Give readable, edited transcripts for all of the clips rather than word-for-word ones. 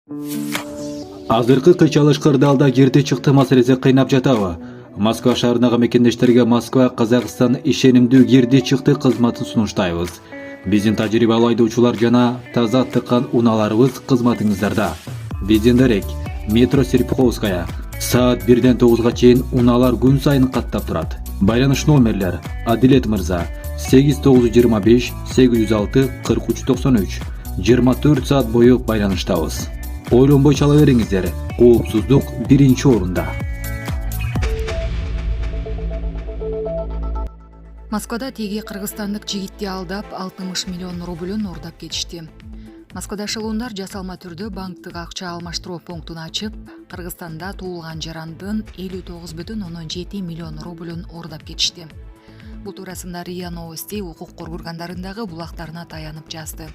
Азыркы кыйчалыш кырдаалда кирди чыкты маселеси кыйнап жатабы? Москва шаарындагы мекендештерге Москва Казакстан ишенимдүү кирди чыкты кызматын сунуштайбыз. Биздин тажрыйбалуу айдоочулар жана таза тыккан унааларыбыз кызматыңыздарда. Биздин дарек метро Серпуховская саат 1-ден 9-га чейин унаалар күн сайын каттап турат. Байланыш номерлер: Адилет мырза 8925 806 4393. 24 саат бою байланыштабыз. Ойлонбой чала бериңиздер. Коопсуздук биринчи орунда. Москвада теги кыргызстандык жигитти алдап 60 миллион рубльун ордап кетишти. Москвада эшелондар жасалма түрдө банктык акча алмаштыруу пунктун ачып, Кыргызстанда туулган жарандын 59,7 миллион рубльун ордап кетишти. Бул туурасында РИА Новости укук коргоо органдарындагы булактарына таянып жазды.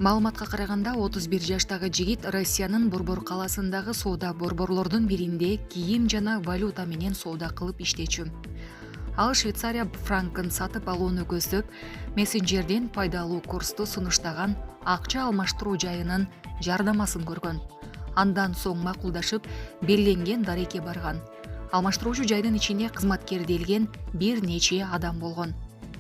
Маалыматка караганда 31 жаштагы жигит Россиянын Борбор каласындагы соода борборлордун биринде кийим жана валюта менен соода кылып иштечү. Ал Швейцария франкын сатып алууну көздөп, мессенджерден пайдалуу курсту сунуштаган акча алмаштыруу жайынын жардамасын көргөн. Андан соң макулдашып, белгиленген дарекке барган. Алмаштыруучу жайдын ичинде кызматкер делген бир нече адам болгон.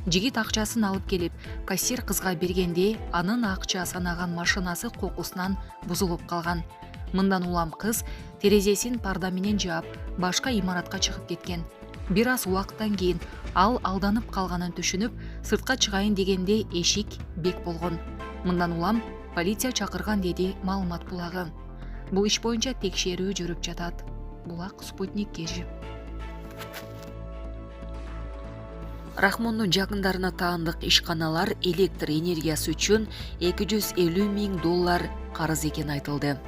Жигит акчасын алып келип, кассир кызга бергенде, анын акча санаган машинасы кокусунан бузулуп калган. Мындан улам кыз терезесин парда менен жаап, башка имаратка чыгып кеткен. Бир аз убакыттан кийин ал алданып калганын түшүнүп, сыртка чыгайын дегенде эшик бек болгон. Мындан улам полиция чакырган деди маалымат булагы. Бул иш боюнча текшерүү жүрүп жатат. Булак Спутник кежи. Рахмондун жакындарына таандык ишканалар электр энергиясы үчүн $250,000 карыз экени айтылды.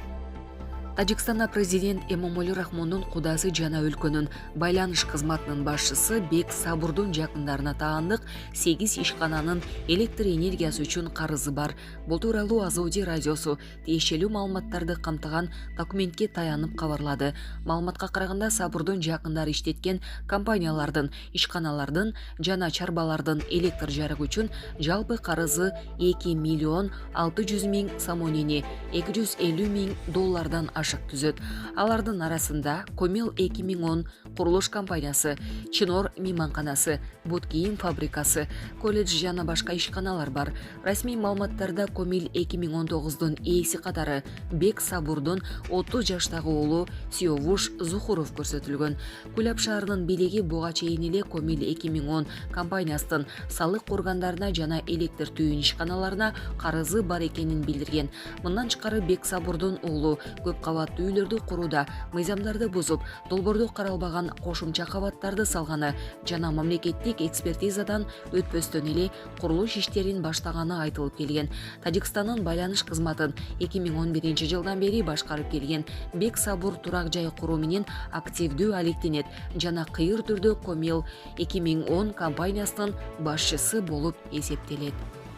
Тажикстанда президент Эмомали Рахмондун кудасы жана өлкөнүн байланыш кызматынын башчысы Бек Сабурдун жакындарына таандык 8 ишкананын электр энергиясы үчүн карызы бар. Бул тууралуу Азоди радиосу тиешелүү маалыматтарды камтыган документке таянып кабарлады. Маалыматка караганда Сабурдун жакындары иштеткен компаниялардын, ишканалардын жана чарбалардын электр жарыгы үчүн жалпы карызы $2,600,000 сомонени $250,000 ашык түзөт. Алардын арасында Комил 2010 курулуш компаниясы, Чинор мейманканасы, бут кийим фабрикасы, колледж жана башка ишканалар бар. Расмий маалыматтарда Комил 2019дун ээси катары Бек Сабурдун 30 жаштагы уулу Сиовуш Зухуров көрсөтүлгөн. Кулап шаарынын бийлиги буга чейин эле Комил 2010 компаниясынын салык органдарына жана электр түйүн ишканаларына карызы бар экенин билдирген. Мындан тышкары Бек Сабурдун уулу көп кабаттуу үйлөрдү курууда мыйзамдарды бузуп, долбоордо каралбаган кошумча кабаттарды салганы жана мамлекеттик экспертизадан өтпөстөн эле курулуш иштерин баштаганы айтылып келген. Тажикстандын байланыш кызматын 2011 жылдан бери башкарып келген Бек Сабур турак жай куруу менен активдүү алектенет жана кыйыр түрдө Комил 2010 компаниясынын башчысы болуп эсептелет.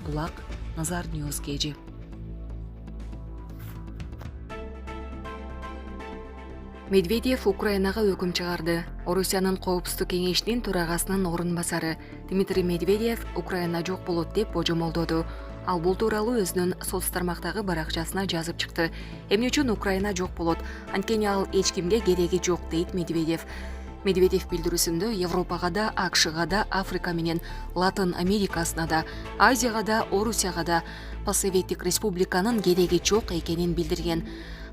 Булак Назар Ньюс кежи. Медведев Украинага өкүм чыгарды. Орусиянын коопсуздук кеңешинин төрагасынын орун басары Дмитрий Медведев Украина жок болот деп божомолдоду. Ал бул тууралуу өзүнүн соц тармактагы баракчасына жазып чыкты. Эмне үчүн Украина жок болот? Анткени ал эч кимге кереги жок, дейт Медведев. Медведев билдирүүсүндө Европага да, АКШга да, Африка менен Латын Америкасына да, Азияга да, Орусияга да, постсоветтик республиканын кереги жок экенин билдирген.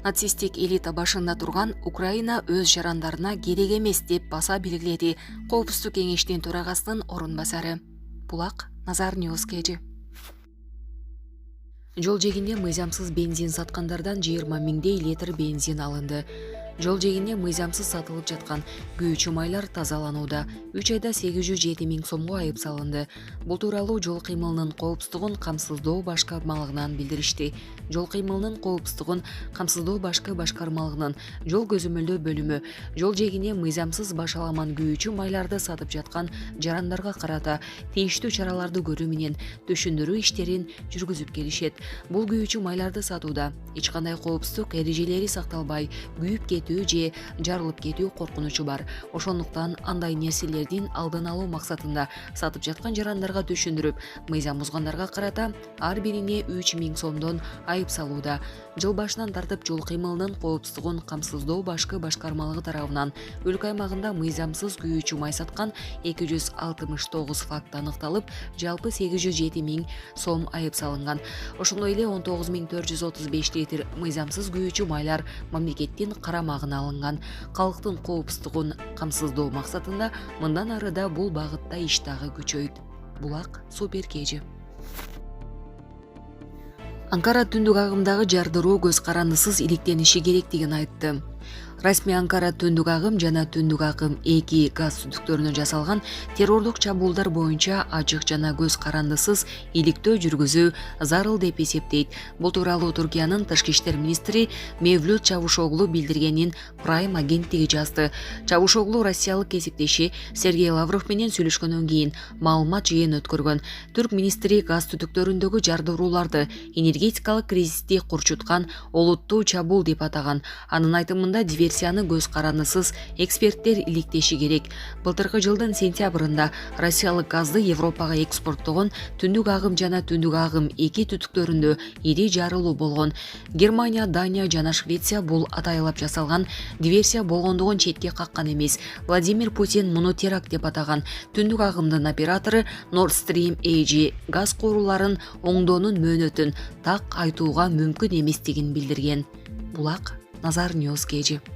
Нацистик элита башында турган Украина өз жарандарына керек эмес деп баса белгиледи Коопсуздук кеңешинин төрагасынын орун басары. Булак Назар Ньюс кежи. Жол жегинде мыйзамсыз бензин саткандардан 20,000 литр бензин алынды. Жол жегинде мыйзамсыз сатылып жаткан күйүүчү майлар тазаланууда. 3 айда 807,000 сомго айып салынды. Бул тууралуу жол кыймылынын коопсуздугун камсыздоо башкармалыгынан билдиришти. Жол кыймылынын коопсуздугун камсыздоо башкармалыгынын жол көзөмөлдөө бөлүмү жол жегинде мыйзамсыз башаламан күйүүчү майларды сатып жаткан жарандарга карата тийиштүү чараларды көрүү менен түшүндүрүү иштерин жүргүзүп келишет. Бул күйүүчү майларды сатууда эч кандай коопсуздук эрежелери сакталбай, күйүп кетүү же жарылып кетүү коркунучу бар. Ошондуктан андай нерселердин алдын алуу максатында сатып жаткан жарандарга түшүндүрүп, мыйзам бузгандарга карата ар бирине 3000 сомдон айып салууда. Жыл башынан тартып жол кыймылынын коопсуздугун камсыздоо башкы башкармалыгы тарабынан өлкө аймагында мыйзамсыз күйүүчү май саткан 269 факт аныкталып, жалпы 807 000 сом айып салынган. Ошондой эле 19435 литр мыйзамсыз күйүүчү майлар мамлекеттин карамагына алынган. Калктын коопсуздугун камсыздоо максатында мындан ары да бул багытта иш дагы күчөйт. Булак Супер KG. Анкара түндүк агымдагы жардыруу көз карандысыз иликтениши керектигин айтты. Расмий Анкара түндүк агым жана түндүк агым 2 газ түтүктөрүнө жасалган террордук чабуулдар боюнча ачык жана көз карандысыз иликтөө жүргүзүү зарыл деп эсептейт. Бул тууралуу Туркиянын тышкы иштер министри Мевлют Чавушоглу билдиргенин Prime агенттиги жазды. Чавушоглу россиялык кесиптеши Сергей Лавров менен сүйлөшкөндөн кийин маалымат жыйын өткөргөн. Түрк министри газ түтүктөрүндөгү жардырууларды энергетикалык кризисти курчуткан олуттуу чабуул деп атаган. Анын айтымында диверсияны көз карандысыз эксперттер иликтеши керек. Былтыркы жылдын сентябрында Россиялык газды Европага экспорттогон түндүк агым жана түндүк агым 2 түтүктөрүндө ири жарылуу болгон. Германия, Дания жана Швеция бул атайлап жасалган диверсия болгондугун четке каккан эмес. Владимир Путин муну теракт деп атаган. Түндүк агымдын оператору Nord Stream AG газ куруларын оңдоонун мөөнөтүн так айтууга мүмкүн эместигин билдирген. Булак Назар News KG.